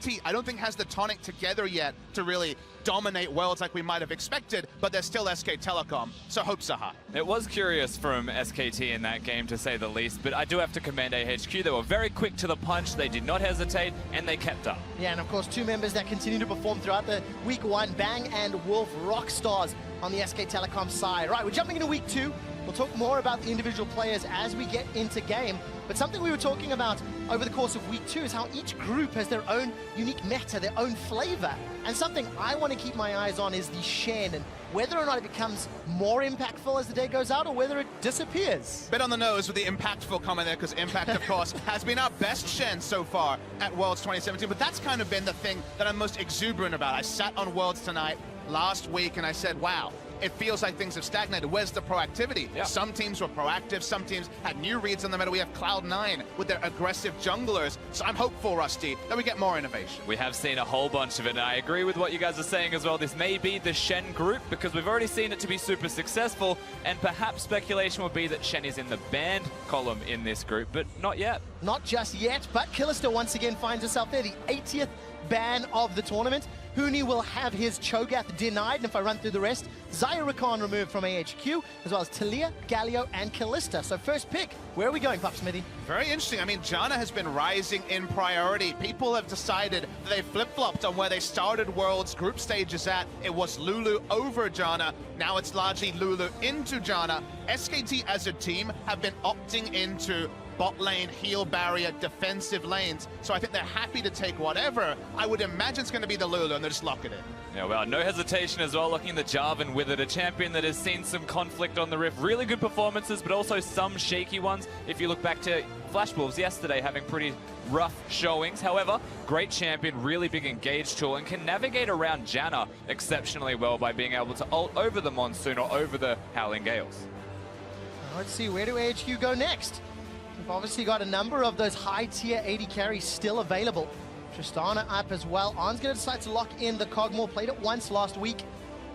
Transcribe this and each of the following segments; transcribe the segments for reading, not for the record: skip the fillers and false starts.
SKT, I don't think has the tonic together yet to really dominate Worlds like we might have expected, but they're still SK Telecom, so hopes are high. It was curious from SKT in that game, to say the least, but I do have to commend AHQ. They were very quick to the punch, they did not hesitate, and they kept up. Yeah, and of course, two members that continue to perform throughout the week one, Bang and Wolf, rock stars on the SK Telecom side. Right, we're jumping into week two. We'll talk more about the individual players as we get into game. But something we were talking about over the course of week two is how each group has their own unique meta, their own flavor. And something I want to keep my eyes on is the Shen, and whether or not it becomes more impactful as the day goes out or whether it disappears. Bit on the nose with the impactful comment there, because Impact, of course, has been our best Shen so far at Worlds 2017. But that's kind of been the thing that I'm most exuberant about. I sat on Worlds tonight last week and I said, wow, it feels like things have stagnated. Where's the proactivity? Yeah. Some teams were proactive, some teams had new reads on the meta. We have Cloud9 with their aggressive junglers. So I'm hopeful, Rusty, that we get more innovation. We have seen a whole bunch of it, and I agree with what you guys are saying as well. This may be the Shen group, because we've already seen it to be super successful, and perhaps speculation would be that Shen is in the banned column in this group, but not yet. Not just yet, but Killister once again finds herself there, the 80th ban of the tournament. Huni will have his Cho'Gath denied, and if I run through the rest, Zyrakan removed from AHQ, as well as Talia, Galio, and Callista. So first pick, where are we going, Pup Smithy? Very interesting. I mean, Janna has been rising in priority. People have decided that they flip-flopped on where they started Worlds group stages at. It was Lulu over Janna. Now it's largely Lulu into Janna. SKT as a team have been opting into bot lane, heal barrier, defensive lanes. So I think they're happy to take whatever. I would imagine it's going to be the Lulu, and they'll just lock it in. Yeah, well, no hesitation as well, looking at the Jarvan with it, a champion that has seen some conflict on the Rift. Really good performances, but also some shaky ones. If you look back to Flash Wolves yesterday, having pretty rough showings. However, great champion, really big engage tool, and can navigate around Janna exceptionally well by being able to ult over the Monsoon or over the Howling Gales. Let's see, where do AHQ go next? We've obviously got a number of those high-tier 80 carries still available. Tristana up as well. Arn's going to decide to lock in the Cogmore. Played it once last week.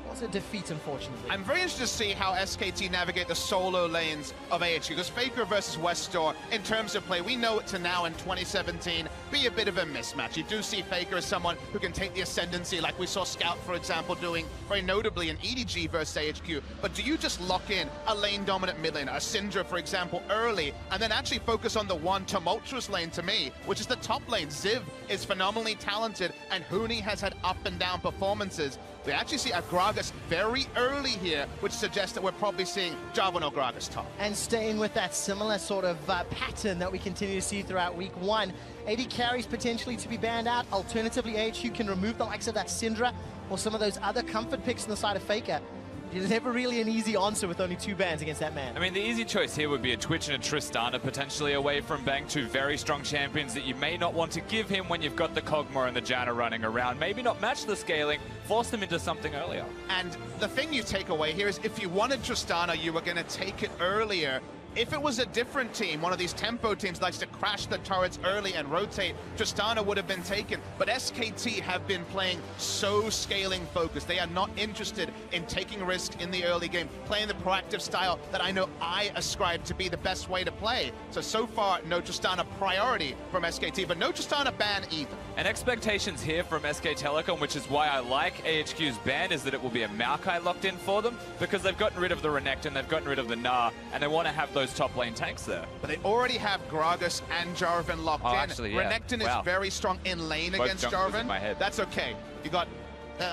Was a defeat, unfortunately. I'm very interested to see how SKT navigate the solo lanes of AHQ, because Faker versus Westdoor, in terms of play, we know it to now in 2017 be a bit of a mismatch. You do see Faker as someone who can take the ascendancy, like we saw Scout, for example, doing very notably in EDG versus AHQ. But do you just lock in a lane-dominant mid lane, a Syndra, for example, early, and then actually focus on the one tumultuous lane to me, which is the top lane? Ziv is phenomenally talented, and Huni has had up and down performances. We actually see a Gragas very early here, which suggests that we're probably seeing Jarvan or Gragas top. And staying with that similar sort of pattern that we continue to see throughout week one, 80 carries potentially to be banned out. Alternatively, AHQ can remove the likes of that Syndra or some of those other comfort picks on the side of Faker. There's never really an easy answer with only two bans against that man. I mean, the easy choice here would be a Twitch and a Tristana potentially away from Bang, two very strong champions that you may not want to give him when you've got the Cogmore and the Janna running around. Maybe not match the scaling, force them into something earlier. And the thing you take away here is if you wanted Tristana, you were going to take it earlier. If it was a different team, one of these tempo teams likes to crash the turrets early and rotate, Tristana would have been taken. But SKT have been playing so scaling focused. They are not interested in taking risk in the early game, playing the proactive style that I know I ascribe to be the best way to play. So far, no Tristana priority from SKT, but no Tristana ban either. And expectations here from SK Telecom, which is why I like AHQ's ban, is that it will be a Maokai locked in for them, because they've gotten rid of the Renekton, they've gotten rid of the Gnar, and they want to have those top lane tanks there. But they already have Gragas and Jarvan locked in. Actually, yeah. Renekton is very strong in lane against Jarvan. In my head. That's okay. You got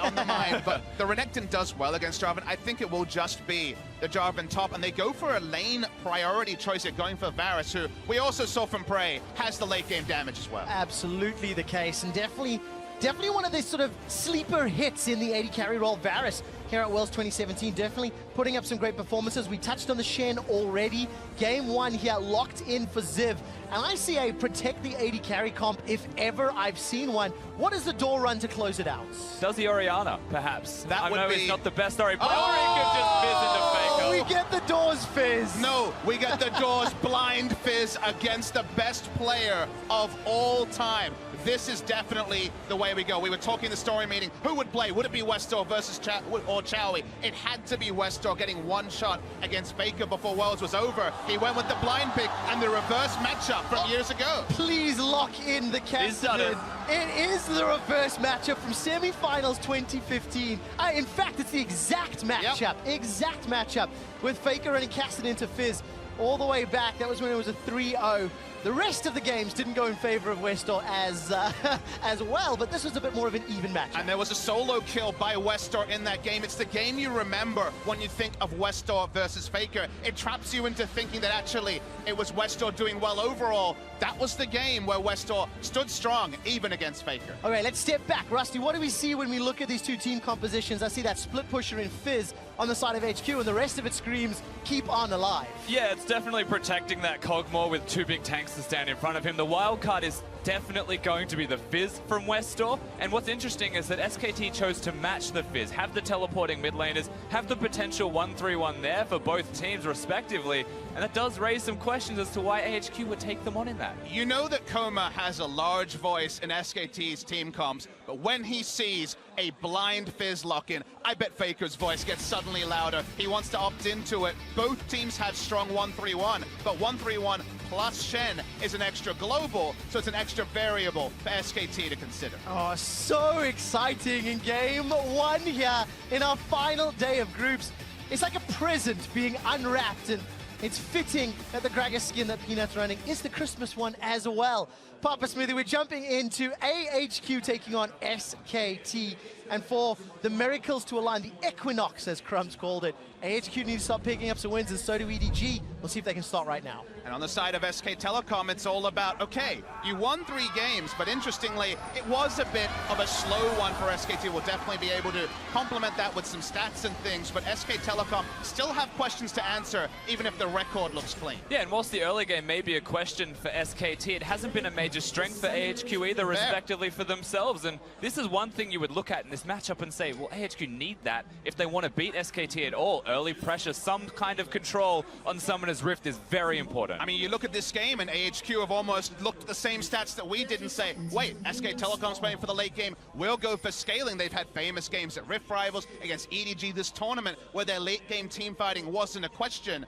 on the mind, but the Renekton does well against Jarvan. I think it will just be the Jarvan top, and they go for a lane priority choice at going for Varus, who we also saw from Prey has the late game damage as well. Absolutely the case, and definitely one of these sort of sleeper hits in the 80 carry role. Varus here at Worlds 2017, definitely putting up some great performances. We touched on the Shen already. Game one here locked in for Ziv. And I see a protect the 80 carry comp if ever I've seen one. What is the door run to close it out? Does the Orianna, perhaps? That would be... it's not the best Ori, but Ori could just fizz into Faker. We get the doors fizz. No, we get the doors blind fizz against the best player of all time. This is definitely the way we go. We were talking in the story meeting, who would play? Would it be Westdoor versus Chowie? It had to be Westdoor getting one shot against Faker before Worlds was over. He went with the blind pick and the reverse matchup from years ago. Please lock in the He's done it. It is the reverse matchup from semi-finals 2015. In fact, it's the exact matchup. Exact matchup with Faker running Cassidy into Fizz all the way back. That was when it was a 3-0. The rest of the games didn't go in favor of Westor as well, but this was a bit more of an even matchup. And there was a solo kill by Westor in that game. It's the game you remember when you think of Westor versus Faker. It traps you into thinking that actually it was Westor doing well overall. That was the game where Westor stood strong, even against Faker. All right, let's step back. Rusty, what do we see when we look at these two team compositions? I see that split pusher in Fizz on the side of HQ, and the rest of it screams, keep on alive. Yeah, it's definitely protecting that Cogmore with two big tanks to stand in front of him. The wild card is definitely going to be the Fizz from Westor. And what's interesting is that SKT chose to match the Fizz, have the teleporting mid laners, have the potential 1-3-1 there for both teams respectively. And that does raise some questions as to why AHQ would take them on in that. You know that Koma has a large voice in SKT's team comms, but when he sees a blind Fizz lock-in, I bet Faker's voice gets suddenly louder. He wants to opt into it. Both teams have strong 1-3-1, but 1-3-1 plus Shen is an extra global, so it's an extra variable for SKT to consider. Oh, so exciting in game one here in our final day of groups. It's like a present being unwrapped, and it's fitting that the Gragas skin that Peanut's running is the Christmas one as well. Papa Smithy, we're jumping into AHQ taking on SKT. And for the miracles to align, the equinox, as Crumbs called it, AHQ needs to start picking up some wins, and so do EDG. We'll see if they can start right now. And on the side of SK Telecom, it's all about, okay, you won 3 games, but interestingly, it was a bit of a slow one for SKT. We'll definitely be able to complement that with some stats and things, but SK Telecom still have questions to answer, even if the record looks clean. Yeah, and whilst the early game may be a question for SKT, it hasn't been a major strength for AHQ either, respectively for themselves. And this is one thing you would look at in this matchup and say, well, AHQ need that if they want to beat SKT at all. Early pressure, some kind of control on Summoner's Rift is very important. I mean, you look at this game and AHQ have almost looked at the same stats that we did and say, wait, SK Telecom's playing for the late game, we'll go for scaling. They've had famous games at Rift Rivals against EDG this tournament where their late game team fighting wasn't a question.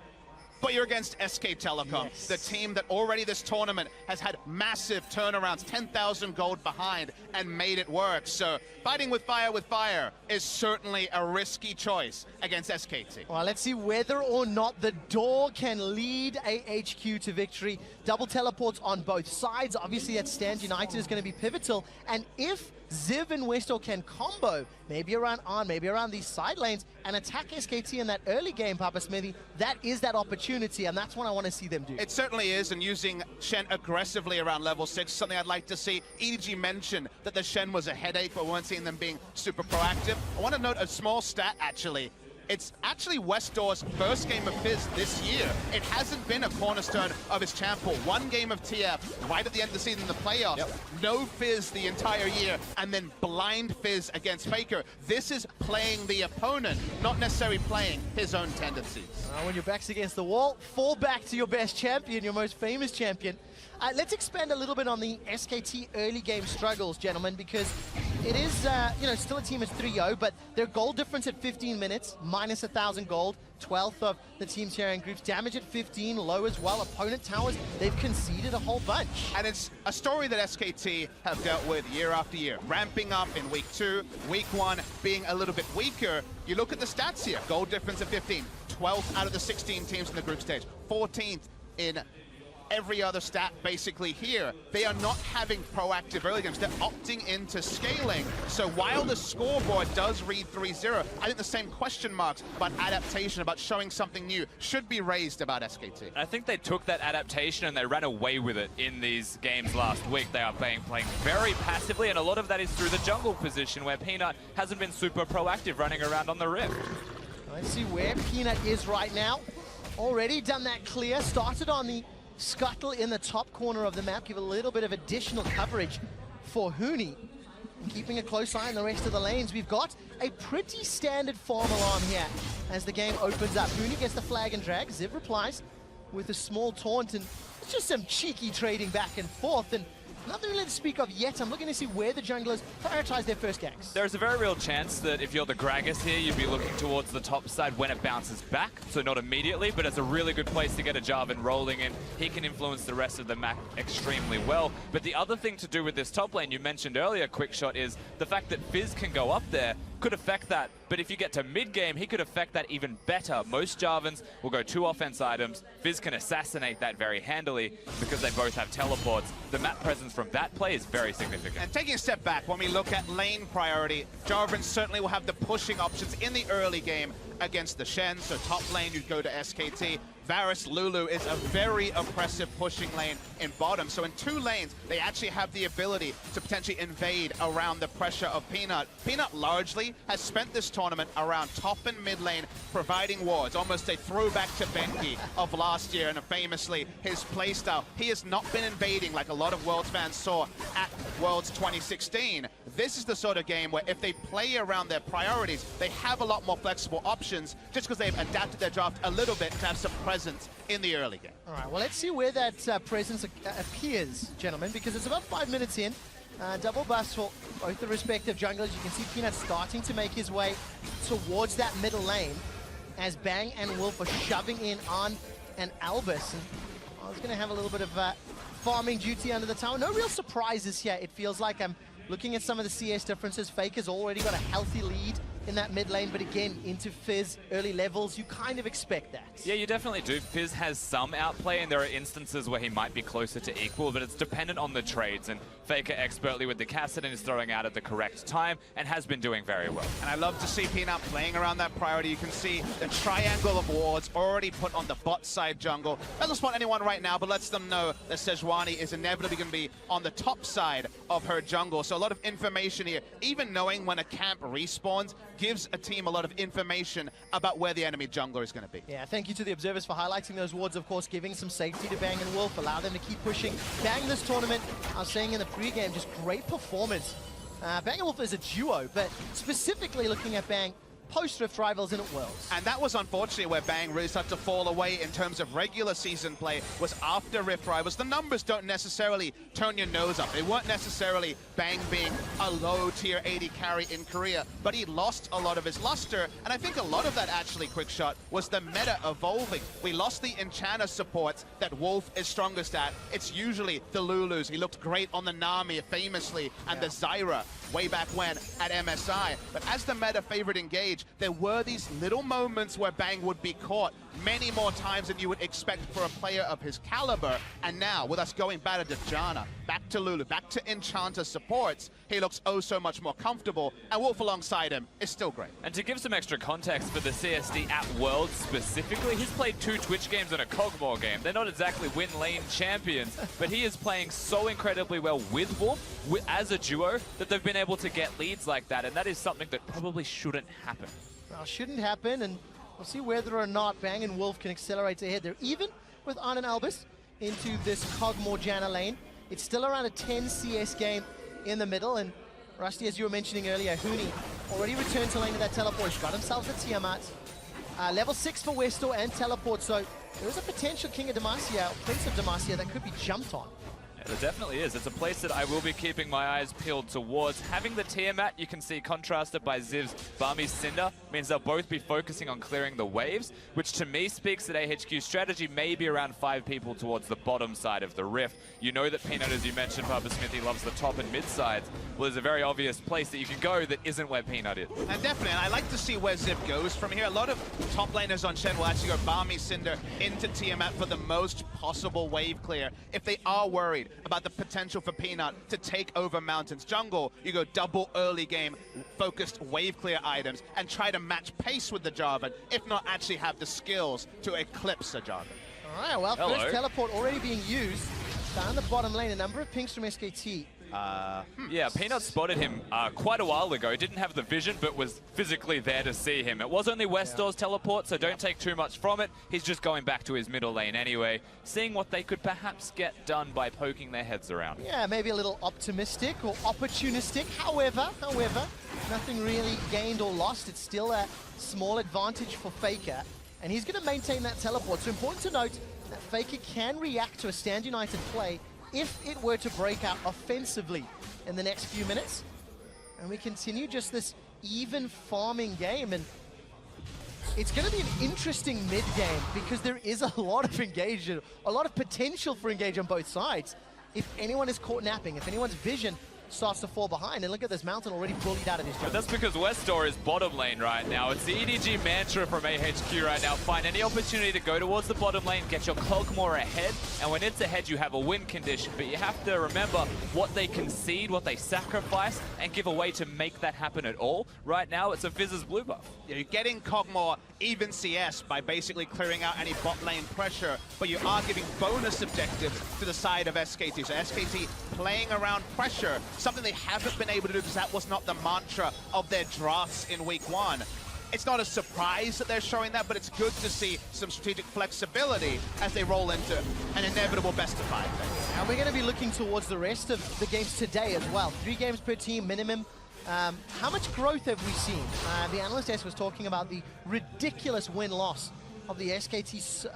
But you're against SK Telecom, the team that already this tournament has had massive turnarounds, 10,000 gold behind, and made it work. So fighting with fire is certainly a risky choice against SKT. Well, let's see whether or not the door can lead AHQ to victory. Double teleports on both sides. Obviously, that Stand United is going to be pivotal. And if Ziv and Westor can combo, maybe around Arn, maybe around these side lanes, and attack SKT in that early game, Papa Smithy, that is that opportunity, and that's what I want to see them do. It certainly is, and using Shen aggressively around level 6, something I'd like to see. EDG mentioned that the Shen was a headache, but we weren't seeing them being super proactive. I want to note a small stat, actually. It's actually Westor's first game of Fizz this year. It hasn't been a cornerstone of his champ pool. One game of TF right at the end of the season in the playoffs. No Fizz the entire year, and then blind Fizz against Faker. This is playing the opponent, not necessarily playing his own tendencies. When your back's against the wall, fall back to your best champion, your most famous champion. Let's expand a little bit on the SKT early game struggles, gentlemen, because it is, still a team as 3-0, but their goal difference at 15 minutes, minus 1,000 gold, 12th of the teams here in groups. Damage at 15, low as well. Opponent towers, they've conceded a whole bunch. And it's a story that SKT have dealt with year after year. Ramping up in week 2, week 1 being a little bit weaker. You look at the stats here. Goal difference at 15, 12th out of the 16 teams in the group stage, 14th in every other stat basically here. They are not having proactive early games. They're opting into scaling. So while the scoreboard does read 3-0, I think the same question marks about adaptation, about showing something new, should be raised about SKT. I think they took that adaptation and they ran away with it in these games last week. They are playing very passively, and a lot of that is through the jungle position where Peanut hasn't been super proactive running around on the Rift. Let's see where Peanut is right now. Already done that clear, started on the scuttle in the top corner of the map, give a little bit of additional coverage for Huni. And keeping a close eye on the rest of the lanes, we've got a pretty standard farm alarm here as the game opens up. Huni gets the flag and drag, Ziv replies with a small taunt, and it's just some cheeky trading back and forth. And nothing really to speak of yet. I'm looking to see where the junglers prioritize their first ganks. There's a very real chance that if you're the Gragas here, you'd be looking towards the top side when it bounces back. So not immediately, but it's a really good place to get a Jarvan rolling in. He can influence the rest of the map extremely well. But the other thing to do with this top lane you mentioned earlier, Quickshot, is the fact that Fizz can go up there could affect that. But if you get to mid-game, he could affect that even better. Most Jarvans will go 2 offense items. Fizz can assassinate that very handily because they both have teleports. The map presence from that play is very significant. And taking a step back, when we look at lane priority, Jarvan certainly will have the pushing options in the early game against the Shen. So top lane, you'd go to SKT. Varus, Lulu is a very oppressive pushing lane in bottom. So in 2 lanes, they actually have the ability to potentially invade around the pressure of Peanut. Peanut largely has spent this tournament around top and mid lane providing wards, almost a throwback to Benki of last year and famously his playstyle. He has not been invading like a lot of Worlds fans saw at Worlds 2016. This is the sort of game where if they play around their priorities, they have a lot more flexible options just because they've adapted their draft a little bit to have some presence in the early game. All right, well, let's see where that presence appears, gentlemen, because it's about 5 minutes in. Double buffs for both the respective junglers. You can see Peanut starting to make his way towards that middle lane as Bang and Wolf are shoving in on an Albus. And I was going to have a little bit of farming duty under the tower. No real surprises here. It feels like I'm looking at some of the CS differences. Faker's already got a healthy lead in that mid lane, but again, into Fizz early levels, you kind of expect that. Yeah, you definitely do. Fizz has some outplay, and there are instances where he might be closer to equal, but it's dependent on the trades, and Faker expertly with the Kassadin is throwing out at the correct time, and has been doing very well. And I love to see Peanut playing around that priority. You can see the triangle of wards already put on the bot side jungle. Doesn't spot anyone right now, but lets them know that Sejuani is inevitably going to be on the top side of her jungle. So a lot of information here. Even knowing when a camp respawns gives a team a lot of information about where the enemy jungler is going to be. Yeah, thank you to the observers for highlighting those wards, of course, giving some safety to Bang and Wolf, allow them to keep pushing. Bang this tournament, I was saying in the pregame, just great performance. Bang and Wolf is a duo, but specifically looking at Bang, post-Rift Rivals in at Worlds. And that was unfortunately where Bang really started to fall away in terms of regular season play, was after Rift Rivals. The numbers don't necessarily turn your nose up. They weren't necessarily Bang being a low tier 80 carry in Korea, but he lost a lot of his luster, and I think a lot of that actually, Quickshot, was the meta evolving. We lost the Enchanter supports that Wolf is strongest at. It's usually the Lulus. He looked great on the Nami famously, and the Zyra way back when at MSI. But as the meta favorite engaged, there were these little moments where Bang would be caught many more times than you would expect for a player of his caliber. And now, with us going back to Janna, back to Lulu, back to Enchanter supports, he looks oh so much more comfortable, and Wolf alongside him is still great. And to give some extra context for the CSD at Worlds specifically, he's played 2 Twitch games and a Cogmore game. They're not exactly win lane champions, but he is playing so incredibly well with Wolf as a duo that they've been able to get leads like that, and that is something that probably shouldn't happen. Well, shouldn't happen, and we'll see whether or not Bang and Wolf can accelerate ahead. They're even with Arn and Albus into this Cogmore Janna lane. It's still around a 10 CS game in the middle, and Rusty, as you were mentioning earlier, Huni already returned to lane with that teleport. He's got himself a Tiamat. Level 6 for Westor and teleport, so there is a potential King of Demacia, or Prince of Demacia, that could be jumped on. There definitely is. It's a place that I will be keeping my eyes peeled towards. Having the Tiamat, you can see contrasted by Ziv's Barmy's Cinder, means they'll both be focusing on clearing the waves, which to me speaks that AHQ's strategy may be around 5 people towards the bottom side of the Rift. You know that Peanut, as you mentioned, Papa Smithy loves the top and mid sides. Well, there's a very obvious place that you can go that isn't where Peanut is. And definitely, and I like to see where Ziv goes from here. A lot of top laners on Shen will actually go Barmy Cinder into Tiamat for the most possible wave clear. If they are worried about the potential for Peanut to take over Mountain's jungle, you go double early game focused wave clear items and try to match pace with the Jarvan, if not actually have the skills to eclipse a Jarvan. All right, well, first teleport already being used. Down the bottom lane, a number of pings from SKT. Yeah, Peanut spotted him quite a while ago. Didn't have the vision, but was physically there to see him. It was only Westor's teleport, so don't take too much from it. He's just going back to his middle lane anyway, seeing what they could perhaps get done by poking their heads around. Yeah, maybe a little optimistic or opportunistic. However, nothing really gained or lost. It's still a small advantage for Faker, and he's going to maintain that teleport. So important to note that Faker can react to a Stand United play if it were to break out offensively in the next few minutes, and we continue just this even farming game, and it's going to be an interesting mid-game because there is a lot of engagement, a lot of potential for engage on both sides. If anyone is caught napping, if anyone's vision starts to fall behind, and look at this Mountain already bullied out of his jungle. But that's because Westdoor is bottom lane right now. It's the EDG mantra from AHQ right now. Find any opportunity to go towards the bottom lane, get your Cogmore ahead, and when it's ahead, you have a win condition. But you have to remember what they concede, what they sacrifice, and give away to make that happen at all. Right now, it's a Fizz's blue buff. Yeah, you're getting Cogmore even CS by basically clearing out any bot lane pressure, but you are giving bonus objectives to the side of SKT. So SKT playing around pressure, something they haven't been able to do because that was not the mantra of their drafts in week 1. It's not a surprise that they're showing that, but it's good to see some strategic flexibility as they roll into an inevitable best of 5 phase. And we're going to be looking towards the rest of the games today as well. 3 games per team minimum. How much growth have we seen? The analyst desk was talking about the ridiculous win-loss of the SKT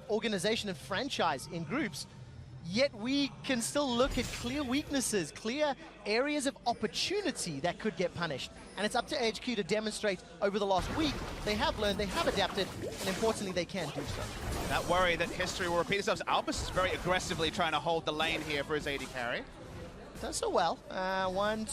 organization and franchise in groups. Yet we can still look at clear weaknesses, clear areas of opportunity that could get punished. And it's up to AHQ to demonstrate over the last week. They have learned, they have adapted, and importantly, they can do so. That worry that history will repeat itself. Albus is very aggressively trying to hold the lane here for his AD carry. Done so well.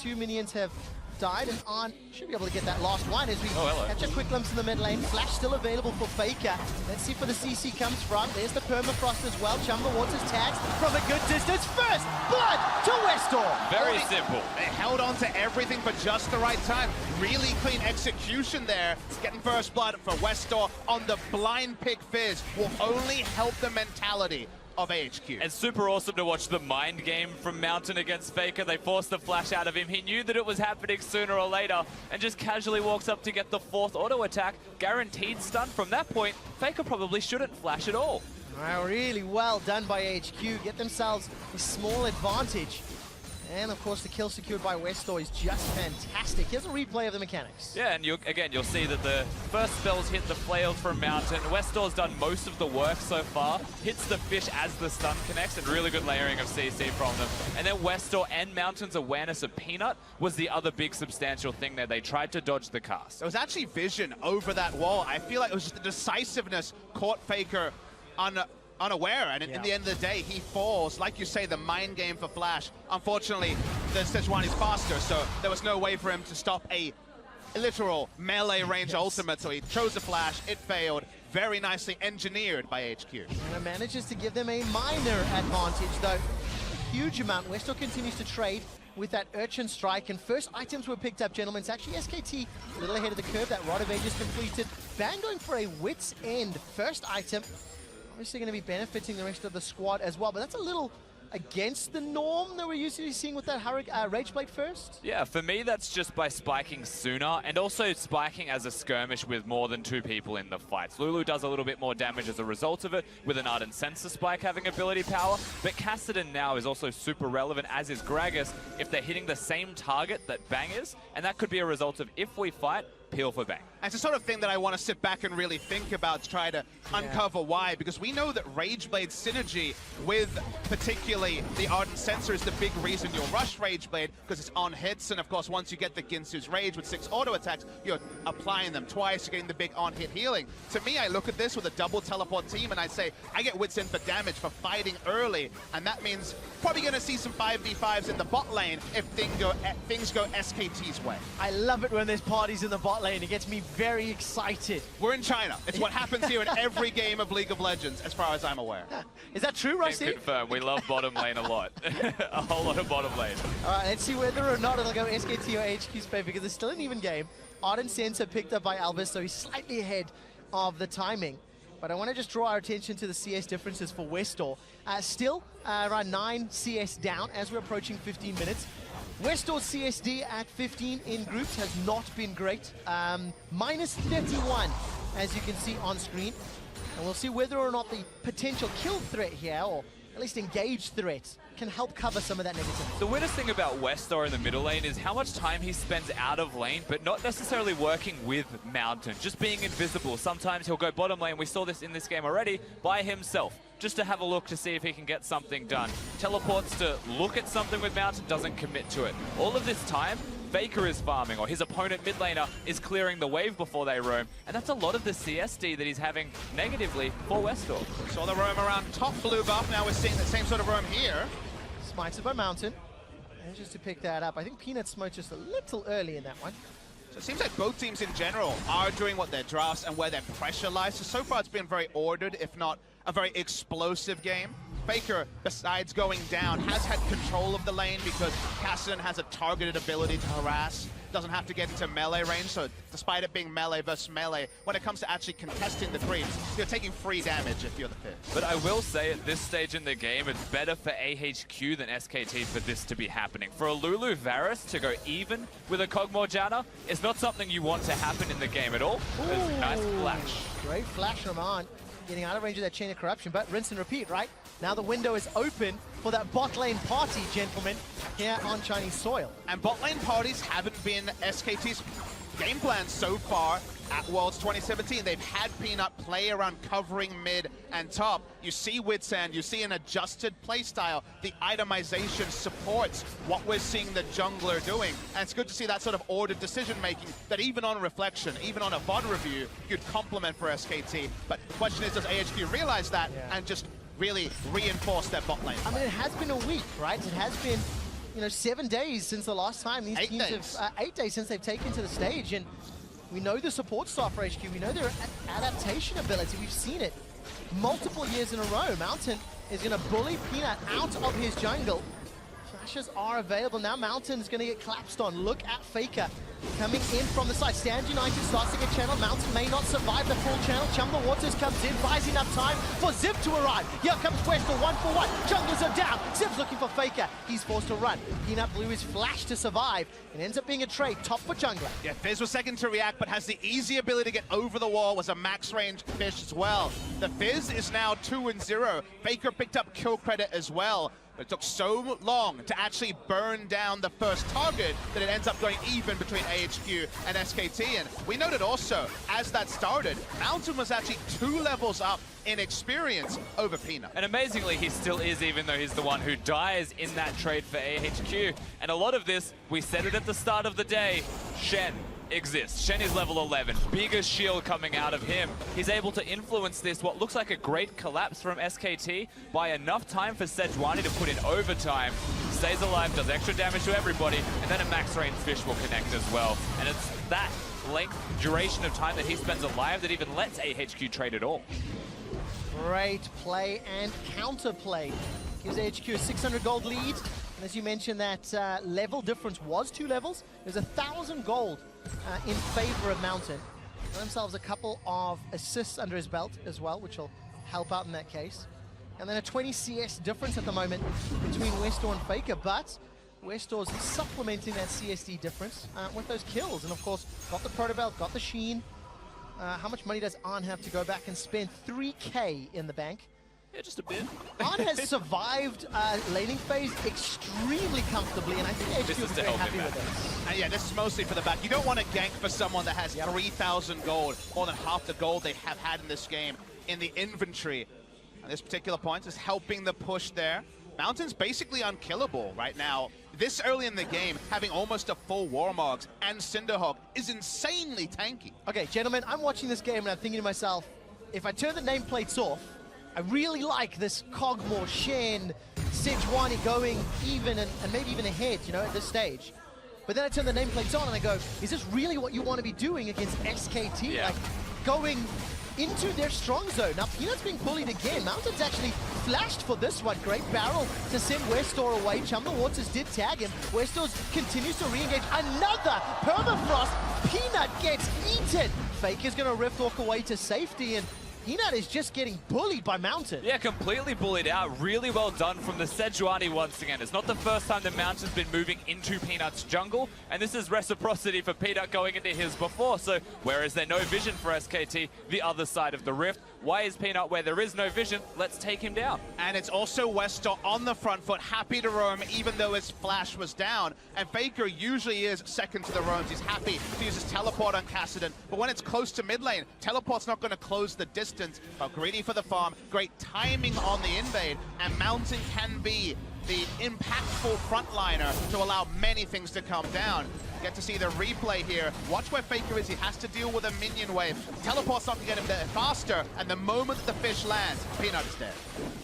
2 minions have died, and Arn should be able to get that last one as we catch a quick glimpse in the mid lane. Flash still available for Faker. Let's see where the CC comes from. There's the permafrost as well. Chumba Waters tags from a good distance. First blood to Westdoor. Very simple. They held on to everything for just the right time. Really clean execution there. Getting first blood for Westdoor on the blind pick Fizz will only help the mentality of AHQ. It's super awesome to watch the mind game from Mountain against Faker. They forced the flash out of him. He knew that it was happening sooner or later and just casually walks up to get the 4th auto attack. Guaranteed stun. From that point, Faker probably shouldn't flash at all. Really well done by AHQ. Get themselves a small advantage. And of course, the kill secured by Westdoor is just fantastic. Here's a replay of the mechanics. Yeah, and again, you'll see that the first spells hit the flails from Mountain. Westdoor's done most of the work so far. Hits the fish as the stun connects, and really good layering of CC from them. And then Westdoor and Mountain's awareness of Peanut was the other big substantial thing there. They tried to dodge the cast. There was actually vision over that wall. I feel like it was just the decisiveness caught Faker unaware, and in the end of the day, he falls. Like you say, the mind game for Flash. Unfortunately, the Sejuani is faster, so there was no way for him to stop a literal melee range ultimate, so he chose a Flash, it failed. Very nicely engineered by HQ. And it manages to give them a minor advantage, though. A huge amount. Westdoor continues to trade with that Urchin Strike, and first items were picked up, gentlemen. It's actually SKT a little ahead of the curve. That Rod of Ages completed. Bang going for a Wit's End first item. Obviously going to be benefiting the rest of the squad as well, but that's a little against the norm that we're usually seeing with that Rage Blade first. Yeah, for me, that's just by spiking sooner and also spiking as a skirmish with more than 2 people in the fights. Lulu does a little bit more damage as a result of it, with an Ardent Sensor spike having ability power, but Kassadin now is also super relevant, as is Gragas, if they're hitting the same target that Bang is, and that could be a result of, if we fight, peel for Bang. And it's the sort of thing that I want to sit back and really think about to try to uncover why, because we know that Rageblade's synergy with particularly the Ardent Sensor is the big reason you'll rush Rageblade, because it's on hits, and of course once you get the Ginsu's Rage with 6 auto attacks, you're applying them twice, you're getting the big on-hit healing. To me, I look at this with a double teleport team and I say, I get Wits in for damage for fighting early, and that means probably going to see some 5v5s in the bot lane if things go SKT's way. I love it when there's parties in the bot lane. It gets me very excited. We're in China. It's what happens here in every game of League of Legends, as far as I'm aware. Is that true, Rusty? Confirm. We love bottom lane a lot. A whole lot of bottom lane. All right, let's see whether or not it'll go SKT or HQ's favor, because it's still an even game. Ardent Sensor picked up by Albus, so he's slightly ahead of the timing. But I want to just draw our attention to the CS differences for Westdoor. Still around 9 CS down as we're approaching 15 minutes. Westdoor's CSD at 15 in groups has not been great. Minus 31, as you can see on screen. And we'll see whether or not the potential kill threat here, or at least engaged threat, can help cover some of that negativity. The weirdest thing about Westdoor in the middle lane is how much time he spends out of lane, but not necessarily working with Mountain, just being invisible. Sometimes he'll go bottom lane, we saw this in this game already, by himself. just to have a look to see if he can get something done. Teleports to look at something with Mountain, doesn't commit to it. All of this time, Faker is farming, or his opponent mid laner is clearing the wave before they roam, and that's a lot of the CSD that he's having negatively for Westor. Saw the roam around top blue buff, now we're seeing the same sort of roam here. Smited by Mountain. And just to pick that up, I think Peanut smoked just a little early in that one. So it seems like both teams in general are doing what their drafts and where their pressure lies. So far it's been very ordered, if not a very explosive game. Faker, besides going down, has had control of the lane because Cassidy has a targeted ability to harass. Doesn't have to get into melee range, so despite it being melee versus melee, when it comes to actually contesting the creeps, you're taking free damage if you're the Fizz. But I will say at this stage in the game, it's better for AHQ than SKT for this to be happening. For a Lulu Varus to go even with a Kog'Maw Janna is not something you want to happen in the game at all. It's a nice flash. Great flash from Arn, getting out of range of that chain of corruption, but rinse and repeat, right? Now the window is open for that bot lane party, gentlemen, here on Chinese soil. And bot lane parties haven't been SKT's game plan so far at Worlds 2017. They've had Peanut play around covering mid and top. You see Witsand, you see an adjusted playstyle. The itemization supports what we're seeing the jungler doing. And it's good to see that sort of ordered decision making that even on reflection, even on a VOD review, you'd compliment for SKT. But the question is, does AHQ realize that and just really reinforce their bot lane? I mean, it has been a week, right? It has been, 7 days since the last time these teams have, 8 days since they've taken to the stage, and we know the support staff for HQ, we know their adaptation ability, we've seen it multiple years in a row. Mountain is going to bully Peanut out of his jungle. Flashes are available now. Mountain's going to get collapsed on. Look at Faker coming in from the side. Stand United starts to get channeled. Mountain may not survive the full channel. Chum the Waters comes in, buys enough time for Zip to arrive. Here comes Westor, 1-for-1. Junglers are down. Zip's looking for Faker. He's forced to run. Peanut blew his flash to survive. It ends up being a trade, top for jungler. Yeah, Fizz was second to react, but has the easy ability to get over the wall, was a max range fish as well. The Fizz is now 2-0. Faker picked up kill credit as well. But it took so long to actually burn down the first target that it ends up going even between AHQ and SKT. And we noted also, as that started, Mountain was actually 2 levels up in experience over Peanut. And amazingly, he still is, even though he's the one who dies in that trade for AHQ. And a lot of this, we said it at the start of the day, Shen exists. Shen is level 11, biggest shield coming out of him. He's able to influence this, what looks like a great collapse from SKT, by enough time for Sejuani to put in overtime. Stays alive, does extra damage to everybody, and then a max range fish will connect as well. And it's that length, duration of time that he spends alive that even lets AHQ trade at all. Great play and counterplay. Gives AHQ a 600 gold lead. And as you mentioned, that level difference was 2 levels. There's 1,000 gold in favor of Mountain. Got themselves a couple of assists under his belt as well, which will help out in that case. And then a 20 CS difference at the moment between Westor and Faker, but Westor's supplementing that CSD difference with those kills. And of course, got the Proto Belt, got the Sheen. How much money does Arn have to go back and spend? 3K in the bank. Yeah, just a bit. Arn has survived laning phase extremely comfortably, and I think HQ will be very happy with it. And yeah, this is mostly for the back. You don't want to gank for someone that has 3,000 gold, more than half the gold they have had in this game, in the inventory. At this particular point is helping the push there. Mountain's basically unkillable right now. This early in the game, having almost a full Warmogs and Cinderhawk is insanely tanky. Okay, gentlemen, I'm watching this game and I'm thinking to myself, if I turn the nameplates off, I really like this Kog'Maw, Shen, Sejuani going even and maybe even ahead, at this stage. But then I turn the nameplates on and I go, is this really what you want to be doing against SKT? Yeah. Like, going into their strong zone. Now, Peanut's being bullied again. Mountain's actually flashed for this one. Great barrel to send Westor away. Chum the Waters did tag him. Westor continues to re-engage. Another permafrost. Peanut gets eaten. Faker's going to rift walk away to safety, and Peanut is just getting bullied by Mountain. Yeah, completely bullied out. Really well done from the Sejuani once again. It's not the first time the Mountain's been moving into Peanut's jungle, and this is reciprocity for Peanut going into his before. So where is there no vision for SKT? The other side of the rift. Why is Peanut where there is no vision? Let's take him down. And it's also Westor on the front foot, happy to roam even though his flash was down. And Faker usually is second to the roams. He's happy to use his teleport on Cassidy. But when it's close to mid lane, teleport's not going to close the distance. consistent, but greedy for the farm, great timing on the invade, and Mountain can be the impactful frontliner to allow many things to come down. Get to see the replay here. Watch where Faker is. He has to deal with a minion wave. Teleport's not going to get him there faster, and the moment the fish lands, Peanut is dead.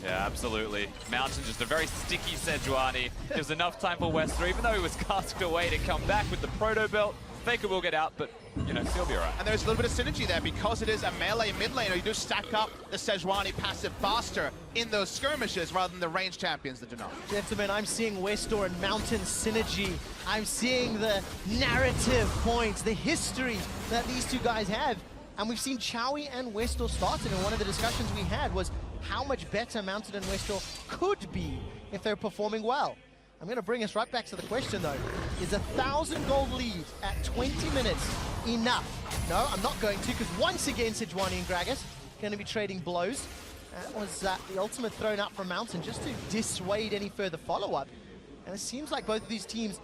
Yeah, absolutely. Mountain just a very sticky Sejuani. Gives enough time for Wester, even though he was casked away, to come back with the Proto Belt. Faker will get out, but, you know, he'll be all right. And there's a little bit of synergy there because it is a melee mid laner. You do stack up the Sejuani passive faster in those skirmishes rather than the range champions that do not. Gentlemen, I'm seeing Westor and Mountain synergy. I'm seeing the narrative points, the history that these two guys have. And we've seen Chowie and Westor started, and one of the discussions we had was how much better Mountain and Westor could be if they're performing well. I'm going to bring us right back to the question, though. Is 1,000 gold lead at 20 minutes enough? No, I'm not going to, because once again, Sejuani and Gragas going to be trading blows. That was the ultimate thrown out from Mountain just to dissuade any further follow-up. And it seems like both of these teams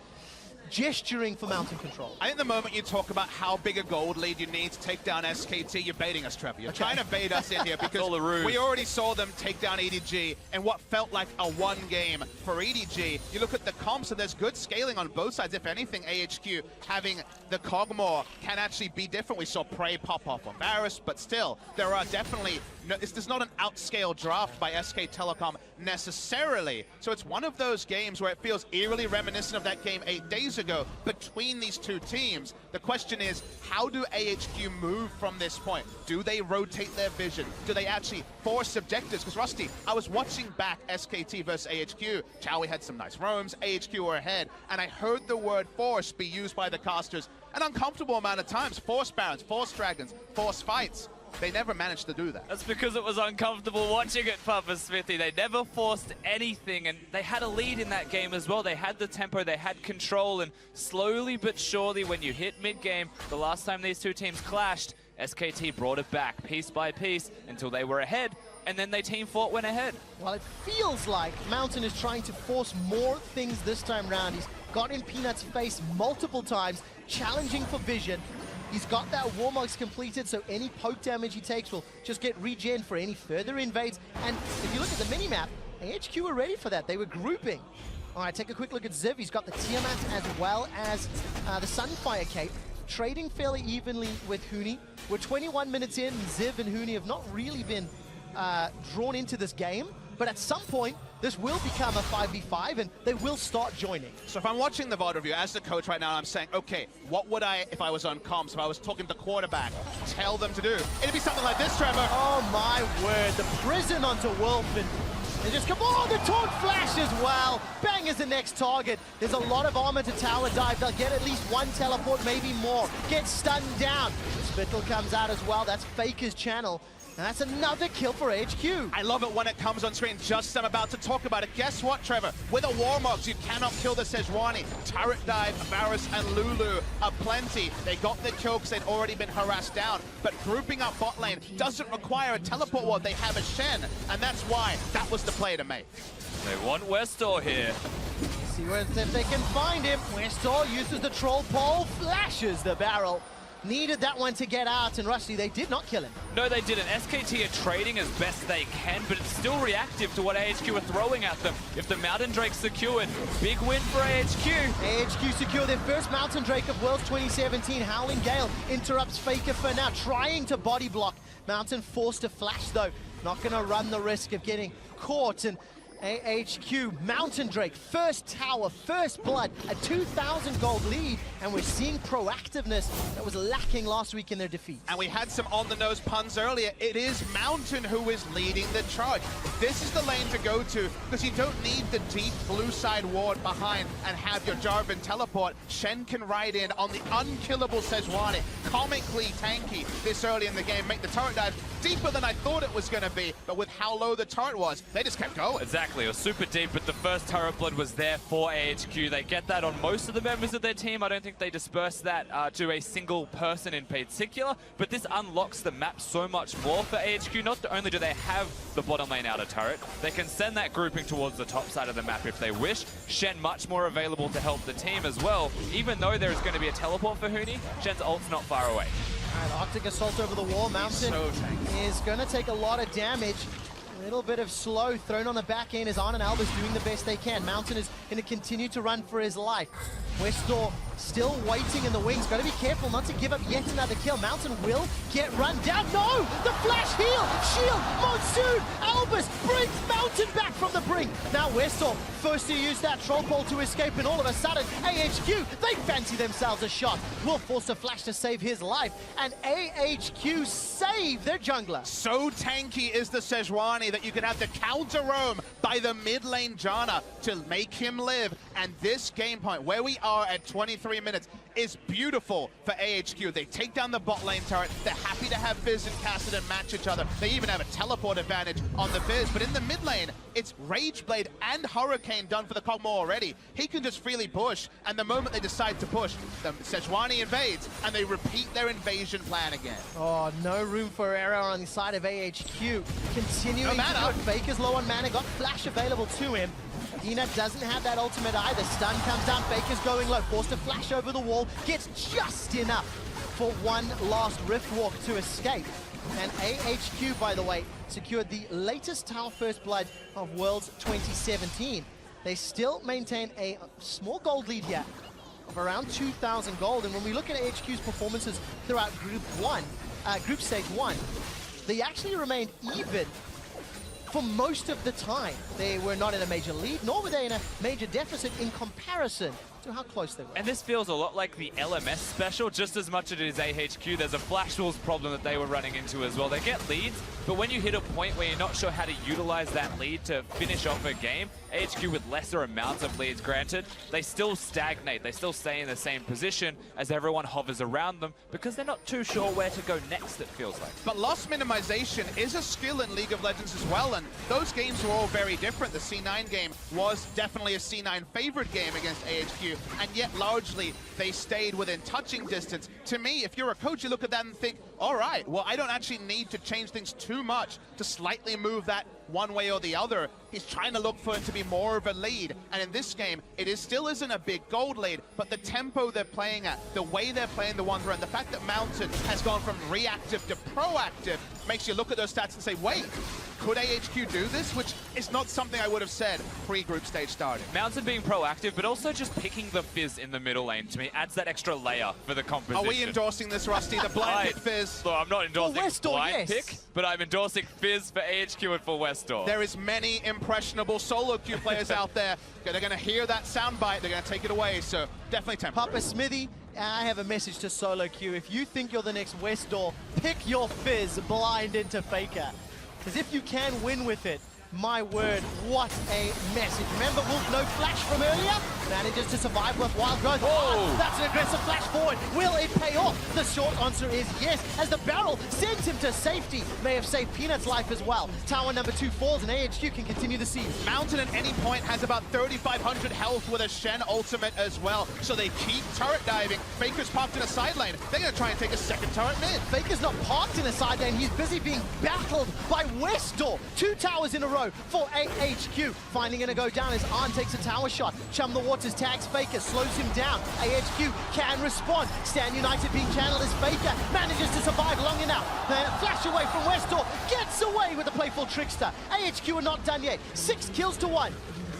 gesturing for Mountain control. I think the moment you talk about how big a gold lead you need to take down SKT, you're baiting us, Trevor. You're trying to bait us in here because we already saw them take down EDG in what felt like a one game for EDG. You look at the comps and there's good scaling on both sides. If anything, AHQ having the Kog'Maw can actually be different. We saw Prey pop off on Varus, but still, there are definitely, this is not an outscale draft by SK Telecom necessarily. So it's one of those games where it feels eerily reminiscent of that game 8 days ago between these two teams. The question is, how do AHQ move from this point? Do they rotate their vision? Do they actually force objectives? Because Rusty, I was watching back SKT versus AHQ. Chowie had some nice roams, AHQ were ahead, and I heard the word force be used by the casters an uncomfortable amount of times. Force Barons, Force Dragons, Force Fights. They never managed to do that. That's because it was uncomfortable watching it, Papa Smithy. They never forced anything, and they had a lead in that game as well. They had the tempo, they had control, and slowly but surely, when you hit mid-game, the last time these two teams clashed, SKT brought it back piece by piece until they were ahead, and then they team fought went ahead. Well, it feels like Mountain is trying to force more things this time round. He's got in Peanut's face multiple times, challenging for vision. He's got that Warmogs completed, so any poke damage he takes will just get regen for any further invades. And if you look at the minimap, AHQ were ready for that. They were grouping. All right, take a quick look at Ziv. He's got the Tiamat as well as the Sunfire Cape, trading fairly evenly with Huni. We're 21 minutes in, and Ziv and Huni have not really been drawn into this game. But at some point, this will become a 5v5, and they will start joining. So if I'm watching the VOD review, as the coach right now, I'm saying, okay, what would I, if I was on comms, if I was talking to the quarterback, tell them to do? It'd be something like this, Trevor. Oh my word, the prison onto Wolf, and they just come, oh, the taunt flash as well. Bang is the next target. There's a lot of armor to tower dive. They'll get at least one teleport, maybe more. Get stunned down. Spittle comes out as well. That's Faker's channel. And that's another kill for AHQ. I love it when it comes on screen, just as I'm about to talk about it. Guess what, Trevor? With a Warmogs, you cannot kill the Sejuani. Turret dive, Varus and Lulu are plenty. They got the kill because they'd already been harassed down. But grouping up bot lane doesn't require a teleport ward. They have a Shen, and that's why that was the play to make. They want Westor here. See if they can find him. Westor uses the troll pole, flashes the barrel. Needed that one to get out, and Rusty, they did not kill him. No, they didn't. SKT are trading as best they can, but it's still reactive to what AHQ are throwing at them. If the Mountain Drake's secured, big win for AHQ. AHQ secure their first Mountain Drake of Worlds 2017. Howling Gale interrupts Faker for now, trying to body block. Mountain forced to flash, though. Not going to run the risk of getting caught, and AHQ, Mountain Drake, first tower, first blood, a 2,000 gold lead, and we're seeing proactiveness that was lacking last week in their defeat. And we had some on-the-nose puns earlier. It is Mountain who is leading the charge. This is the lane to go to, because you don't need the deep blue side ward behind and have your Jarvan teleport. Shen can ride in on the unkillable Sejuani, comically tanky this early in the game, make the turret dive deeper than I thought it was going to be, but with how low the turret was, they just kept going. Exactly, it was super deep, but the first turret blood was there for AHQ. They get that on most of the members of their team. I don't think they disperse that to a single person in particular, but this unlocks the map so much more for AHQ. Not only do they have the bottom lane outer turret, they can send that grouping towards the top side of the map if they wish. Shen much more available to help the team as well. Even though there is going to be a teleport for Huni, Shen's ult's not far away. Alright, Arctic Assault over the wall. Mountain so tanky. is going to take a lot of damage. A little bit of slow thrown on the back end as Arn and Albus doing the best they can. Mountain is going to continue to run for his life. Westdoor still waiting in the wings. Got to be careful not to give up yet another kill. Mountain will get run down. No! The flash heal! Shield! Monsoon! Albus brings Mountain back from the brink. Now Westdoor first to use that troll pole to escape, and all of a sudden AHQ, they fancy themselves a shot. Will force a flash to save his life, and AHQ save their jungler. So tanky is the Sejuani that you can have the counter roam by the mid lane Janna to make him live. And this game point, where we are at 23 minutes, is beautiful for AHQ. They take down the bot lane turret. They're happy to have Fizz and Kassadin match each other. They even have a teleport advantage on the Fizz. But in the mid lane, it's Rageblade and Hurricane done for the Kog'Maw already. He can just freely push, and the moment they decide to push, the Sejuani invades, and they repeat their invasion plan again. Oh, no room for error on the side of AHQ. Continuing to do it. Faker's low on mana, got flash available to him. Dina doesn't have that ultimate either. Stun comes down, Faker's going low, forced to flash over the wall, gets just enough for one last Rift Walk to escape. And AHQ, by the way, secured the latest Tower First Blood of Worlds 2017. They still maintain a small gold lead here of around 2,000 gold. And when we look at AHQ's performances throughout Group Stage 1, they actually remained even for most of the time. They were not in a major lead, nor were they in a major deficit in comparison to how close they were. And this feels a lot like the LMS special, just as much as it is AHQ. There's a Flash Wolves problem that they were running into as well. They get leads, but when you hit a point where you're not sure how to utilize that lead to finish off a game, AHQ with lesser amounts of leads granted, they still stagnate. They still stay in the same position as everyone hovers around them because they're not too sure where to go next, it feels like. But loss minimization is a skill in League of Legends as well, and those games were all very different. The C9 game was definitely a C9 favorite game against AHQ, and yet largely they stayed within touching distance. To me, if you're a coach, you look at that and think, all right, well, I don't actually need to change things too much to slightly move that one way or the other. He's trying to look for it to be more of a lead, and in this game, it still isn't a big gold lead, but the tempo they're playing at, the way they're playing the Wanderer, and the fact that Mountain has gone from reactive to proactive makes you look at those stats and say, wait, could AHQ do this? Which is not something I would have said pre-group stage starting. Mountain being proactive, but also just picking the Fizz in the middle lane, to me, adds that extra layer for the composition. Are we endorsing this, Rusty? The blind pick Fizz? Look, I'm not endorsing blind yes. pick, but I'm endorsing Fizz for AHQ and for Westdoor. There is many impressionable solo queue players out there. They're going to hear that soundbite. They're going to take it away. So definitely temporary. Papa Smithy, I have a message to solo queue. If you think you're the next Westdoor, pick your Fizz blind into Faker. Because if you can win with it, my word, what a message. Remember Wolf no flash from earlier? Manages to survive with wild growth. Oh, that's an aggressive flash forward. Will it pay off? The short answer is yes, as the barrel sends him to safety. May have saved Peanut's life as well. Tower number 2 falls and AHQ can continue the siege. Mountain at any point has about 3,500 health with a Shen ultimate as well. So they keep turret diving. Faker's parked in a side lane. They're going to try and take a second turret mid. Faker's not parked in a side lane. He's busy being battled by Westdoor. 2 towers in a row for AHQ. Finally going to go down as Arn takes a tower shot. Chum the Waters tags Faker, slows him down. AHQ can respond. Stand United being channeled as Faker manages to survive long enough. Then flash away from Westdoor, gets away with the playful trickster. AHQ are not done yet. 6 kills to 1.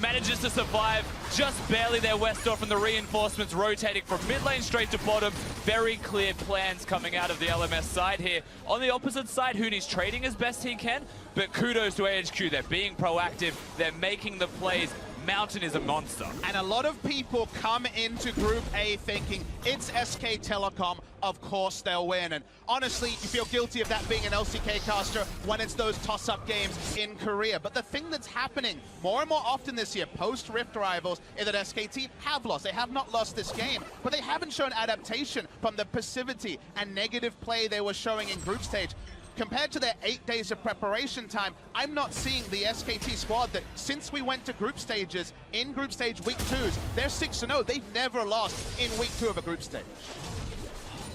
Manages to survive just barely there. Westdoor from the reinforcements rotating from mid lane straight to bottom. Very clear plans coming out of the LMS side here. On the opposite side, Hooney's trading as best he can, but kudos to AHQ. They're being proactive. They're making the plays. Mountain is a monster. And a lot of people come into Group A thinking it's SK Telecom, of course they'll win. And honestly, you feel guilty of that being an LCK caster when it's those toss-up games in Korea. But the thing that's happening more and more often this year, post-Rift Rivals, is that SKT have lost. They have not lost this game, but they haven't shown adaptation from the passivity and negative play they were showing in group stage. Compared to their 8 days of preparation time, I'm not seeing the SKT squad that, since we went to group stages, in group stage week 2s, they're 6-0. They've never lost in week 2 of a group stage.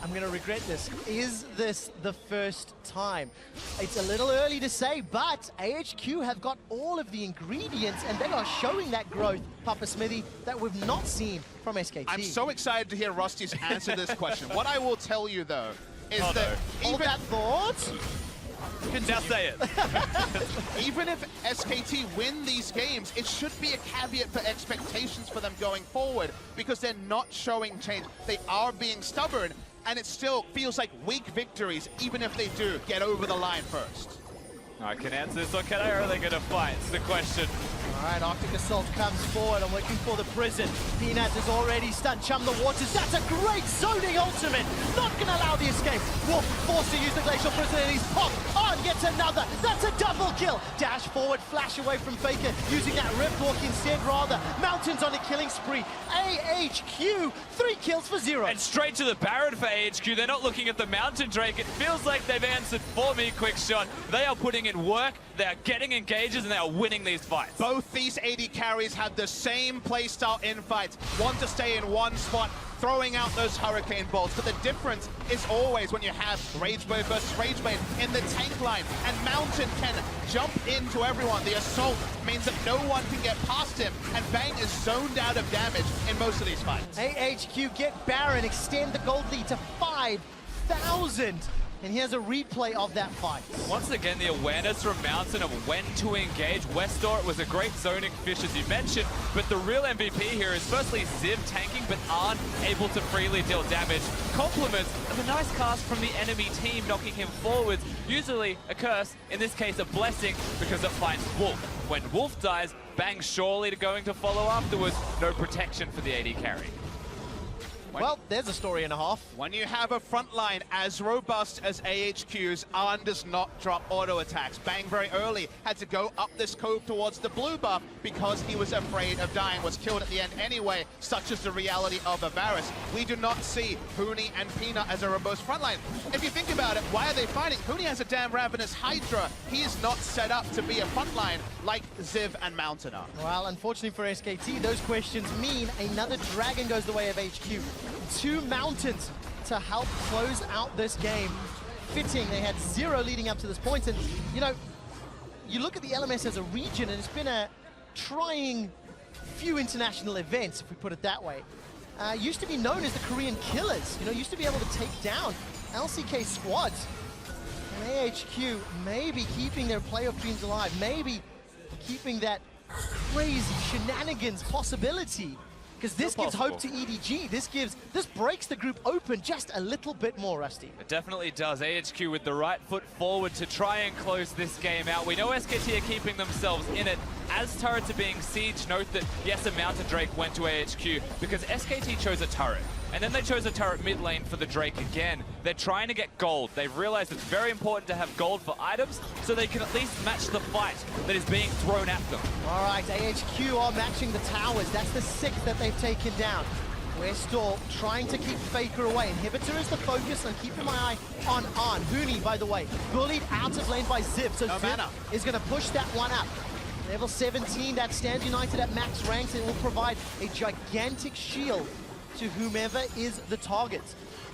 I'm going to regret this. Is this the first time? It's a little early to say, but AHQ have got all of the ingredients and they are showing that growth, Papa Smithy, that we've not seen from SKT. I'm so excited to hear Rusty's answer this question. What I will tell you, though, is Oh, that no. Hold that thought. Now say it. even if SKT win these games, it should be a caveat for expectations for them going forward because they're not showing change. They are being stubborn, and it still feels like weak victories, even if they do get over the line first. I can answer this, or can I? Or are they going to fight? It's the question. All right, Arctic Assault comes forward. I'm looking for the prison. Peanuts is already stunned. Chum the waters. That's a great zoning ultimate. Not going to allow the escape. Wolf forced to use the Glacial Prison, and he's popped. On gets another. That's a double kill. Dash forward, flash away from Faker, using that Rift Walk instead, rather. Mountains on a killing spree. AHQ, 3 kills for 0. And straight to the Baron for AHQ. They're not looking at the Mountain Drake. It feels like they've answered for me, quick shot. They are putting in work. They are getting engages, and they are winning these fights. Both these AD carries have the same playstyle in fights. Want to stay in one spot, throwing out those Hurricane Bolts. But the difference is always when you have Rageblade versus Rageblade in the tank line, and Mountain can jump into everyone. The Assault means that no one can get past him, and Bang is zoned out of damage in most of these fights. AHQ get Baron, extend the gold lead to 5,000. And here's a replay of that fight. Once again, the awareness from Mountain of when to engage. Westor was a great zoning fish, as you mentioned, but the real MVP here is firstly Ziv tanking, but aren't able to freely deal damage. Compliments of a nice cast from the enemy team, knocking him forwards. Usually a curse, in this case a blessing, because it finds Wolf. When Wolf dies, Bang surely going to follow afterwards. No protection for the AD carry. Well, there's a story and a half. When you have a front line as robust as AHQ's, Arn does not drop auto attacks. Bang very early had to go up this cove towards the blue buff because he was afraid of dying, was killed at the end anyway, such as the reality of Avaris. We do not see Huni and Peanut as a robust front line. If you think about it, why are they fighting? Huni has a damn Ravenous Hydra. He is not set up to be a front line like Ziv and Mountain are. Well, unfortunately for SKT, those questions mean another Dragon goes the way of HQ. 2 Mountains to help close out this game. Fitting, they had 0 leading up to this point. And, you know, you look at the LMS as a region, and it's been a trying few international events, if we put it that way. Used to be known as the Korean Killers, you know, used to be able to take down LCK squads. And AHQ maybe keeping their playoff dreams alive, maybe keeping that crazy shenanigans possibility. Because this gives hope to EDG. This breaks the group open just a little bit more, Rusty. It definitely does. AHQ with the right foot forward to try and close this game out. We know SKT are keeping themselves in it. As turrets are being sieged, note that, yes, a Mountain Drake went to AHQ because SKT chose a turret. And then they chose a turret mid lane for the Drake again. They're trying to get gold. They've realized it's very important to have gold for items so they can at least match the fight that is being thrown at them. All right, AHQ are matching the towers. That's the 6th that they've taken down. Westor trying to keep Faker away. Inhibitor is the focus. I'm keeping my eye on Arn. Huni, by the way, bullied out of lane by Ziv. So Ziv is going to push that one up. Level 17, that stands united at max ranks. It will provide a gigantic shield to whomever is the target.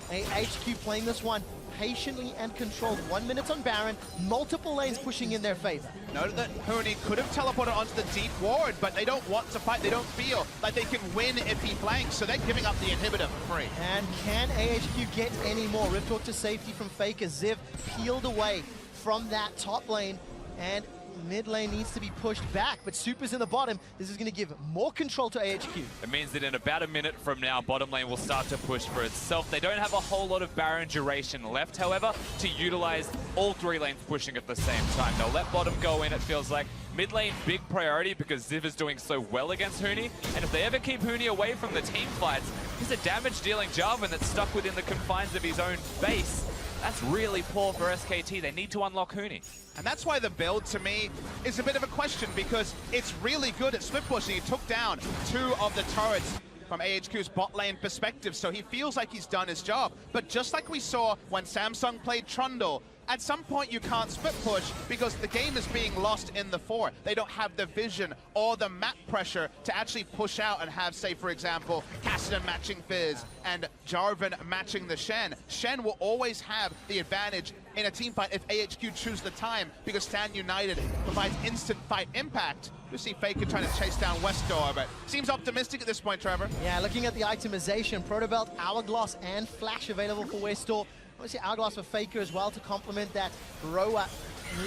AHQ playing this one patiently and controlled. 1 minute on Baron, multiple lanes pushing in their favor. Note that Huni could have teleported onto the deep ward, but they don't want to fight. They don't feel like they can win if he flanks, so they're giving up the inhibitor for free. And can AHQ get any more? Rift Walk to safety from Faker. Ziv peeled away from that top lane, and mid lane needs to be pushed back, but Super's in the bottom. This is going to give more control to AHQ. It means that in about a minute from now, bottom lane will start to push for itself. They don't have a whole lot of Baron duration left, however, to utilize all 3 lanes pushing at the same time. They'll let bottom go in, it feels like. Mid lane, big priority because Ziv is doing so well against Huni. And if they ever keep Huni away from the team fights, he's a damage-dealing Jarvan that's stuck within the confines of his own base. That's really poor for SKT. They need to unlock Huni. And that's why the build, to me, is a bit of a question, because it's really good at split pushing. He took down 2 of the turrets from AHQ's bot lane perspective, so he feels like he's done his job. But just like we saw when Samsung played Trundle, at some point you can't split push because the game is being lost in the 4. They don't have the vision or the map pressure to actually push out and have, say, for example, Cass President matching Fizz and Jarvan matching the Shen. Shen will always have the advantage in a team fight if AHQ choose the time, because Stand United provides instant fight impact. You see Faker trying to chase down Westdoor, but seems optimistic at this point, Trevor. Yeah, looking at the itemization, Protobelt, Hourglass, and Flash available for Westdoor. Obviously, Hourglass for Faker as well to complement that Roa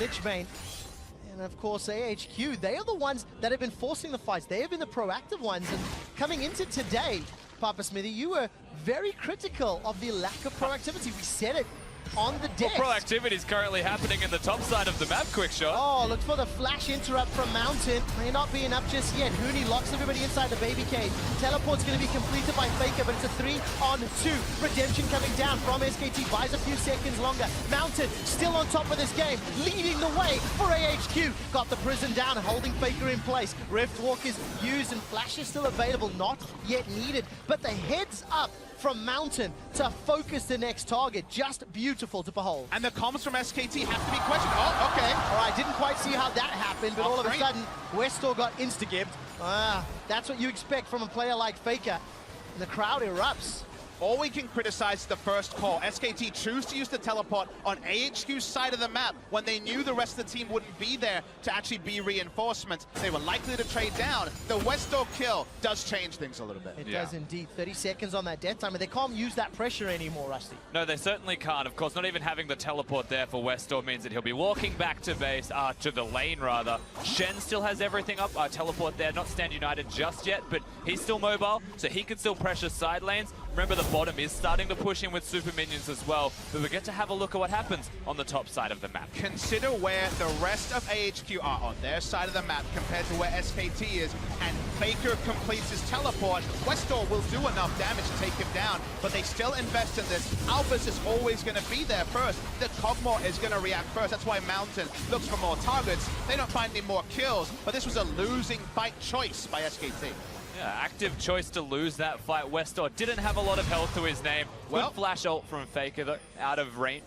Lichbane. And of course, AHQ, they are the ones that have been forcing the fights. They have been the proactive ones. And coming into today, Papa Smithy, you were very critical of the lack of proactivity. We said it on the desk. Well, proactivity is currently happening in the top side of the map, quick shot. Oh, look for the flash interrupt from Mountain. May not be enough just yet. Huni locks everybody inside the baby cage. Teleport's going to be completed by Faker, but it's a 3-on-2. Redemption coming down from SKT, buys a few seconds longer. Mountain still on top of this game, leading the way for AHQ. Got the prison down, holding Faker in place. Riftwalk is used and Flash is still available, not yet needed. But the heads up from Mountain to focus the next target. Just beautiful to behold. And the comms from SKT have to be questioned. Oh, okay. All right, didn't quite see how that happened, but all of a sudden, Westdoor got insta-gibbed. That's what you expect from a player like Faker. And the crowd erupts. All we can criticize is the first call. SKT choose to use the teleport on AHQ's side of the map when they knew the rest of the team wouldn't be there to actually be reinforcements. They were likely to trade down. The Westdoor kill does change things a little bit. It does indeed. 30 seconds on that death time, and they can't use that pressure anymore, Rusty. No, they certainly can't. Of course, not even having the teleport there for Westdoor means that he'll be walking back to base, to the lane rather. Shen still has everything up. Teleport there, not Stand United just yet, but he's still mobile, so he can still pressure side lanes. Remember, the bottom is starting to push in with super minions as well, but we get to have a look at what happens on the top side of the map. Consider where the rest of AHQ are on their side of the map compared to where SKT is, and Faker completes his teleport. Westdoor will do enough damage to take him down, but they still invest in this. Albus is always going to be there first. The Kog'Maw is going to react first. That's why Mountain looks for more targets. They don't find any more kills, but this was a losing fight choice by SKT. Yeah, active choice to lose that fight. Westdoor didn't have a lot of health to his name. Well, good flash ult from Faker, though, out of range.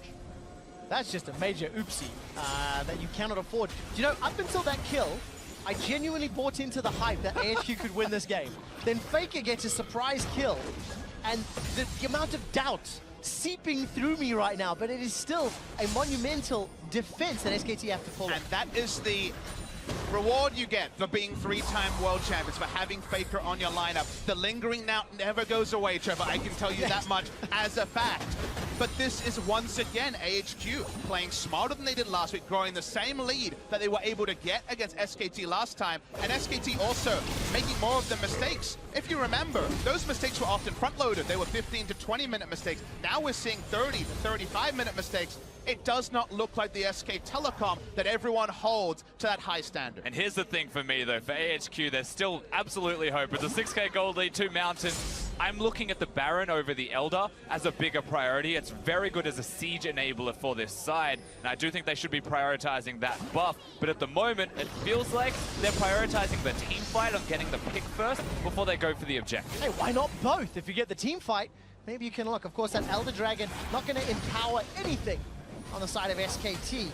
That's just a major oopsie that you cannot afford. Do you know, up until that kill, I genuinely bought into the hype that AHQ could win this game. Then Faker gets a surprise kill, and the amount of doubt seeping through me right now, but it is still a monumental defense that SKT have to pull. And that is the reward you get for being three-time world champions, for having Faker on your lineup. The lingering doubt never goes away, Trevor. I can tell you that much as a fact. But this is once again AHQ playing smarter than they did last week, growing the same lead that they were able to get against SKT last time, and SKT also making more of the mistakes. If you remember, those mistakes were often front-loaded. They were 15 to 20-minute mistakes. Now we're seeing 30 to 35-minute mistakes. It does not look like the SK Telecom that everyone holds to that high standard. And here's the thing for me, though. For AHQ, there's still absolutely hope. It's a 6k gold lead, 2 Mountain. I'm looking at the Baron over the Elder as a bigger priority. It's very good as a siege enabler for this side, and I do think they should be prioritizing that buff. But at the moment, it feels like they're prioritizing the team fight on getting the pick first before they go for the objective. Hey, why not both? If you get the team fight, maybe you can look. Of course, that Elder Dragon not going to empower anything on the side of SKT.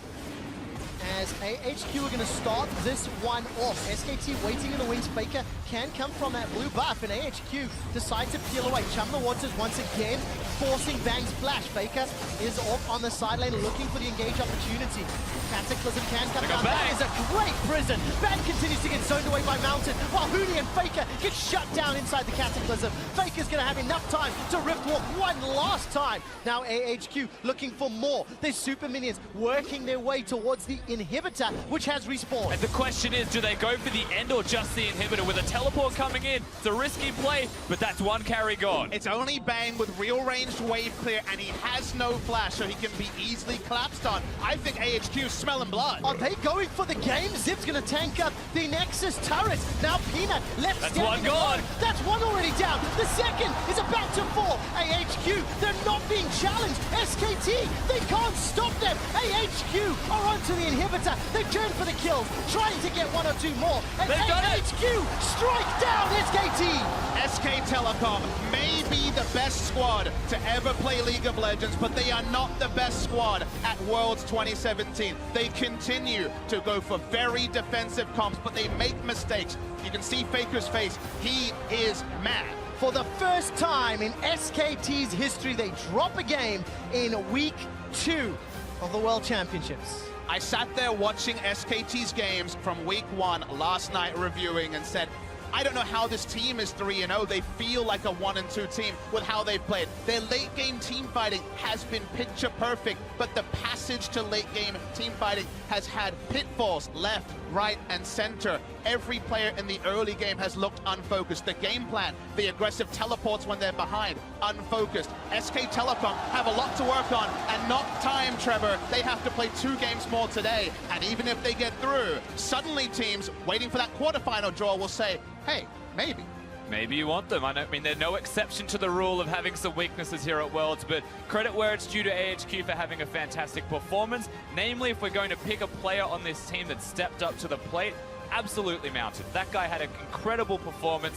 As AHQ are going to start this one off. SKT waiting in the wings. Faker can come from that blue buff, and AHQ decide to peel away. Chum the Waters once again, forcing Bang's flash. Faker is off on the sideline looking for the engage opportunity. Cataclysm can come down. That is a great prison. Bang continues to get zoned away by Mountain, while Huni and Faker get shut down inside the Cataclysm. Faker's going to have enough time to Riftwalk one last time. Now AHQ looking for more. There's super minions working their way towards the inhibitor, which has respawned. And the question is, do they go for the end or just the inhibitor? With a teleport coming in, it's a risky play, but that's one carry gone. It's only Bang with real ranged wave clear, and he has no flash, so he can be easily collapsed on. I think AHQ is smelling blood. Are they going for the game? Zip's going to tank up the Nexus turret. Now Peanut left That's standing one gone. alone. That's one already down. The second is about to fall. AHQ, they're not being challenged. SKT, they can't stop them. AHQ are onto the inhibitor. They turn for the kills, trying to get one or two more. And AHQ strike down SKT. SK Telecom may be the best squad to ever play League of Legends, but they are not the best squad at Worlds 2017. They continue to go for very defensive comps, but they make mistakes. You can see Faker's face. He is mad. For the first time in SKT's history, they drop a game in week 2 of the World Championships. I sat there watching SKT's games from week 1 last night, reviewing, and said, I don't know how this team is 3-0. They feel like a 1-2 team with how they've played. Their late game team fighting has been picture perfect, but the passage to late game team fighting has had pitfalls left, right, and center. Every player in the early game has looked unfocused. The game plan, the aggressive teleports when they're behind, unfocused. SK Telecom have a lot to work on, and not time, Trevor. They have to play 2 games more today, and even if they get through, suddenly teams waiting for that quarterfinal draw will say, hey, maybe. Maybe you want them. I mean, they're no exception to the rule of having some weaknesses here at Worlds, but credit where it's due to AHQ for having a fantastic performance. Namely, if we're going to pick a player on this team that stepped up to the plate, absolutely mounted. That guy had an incredible performance.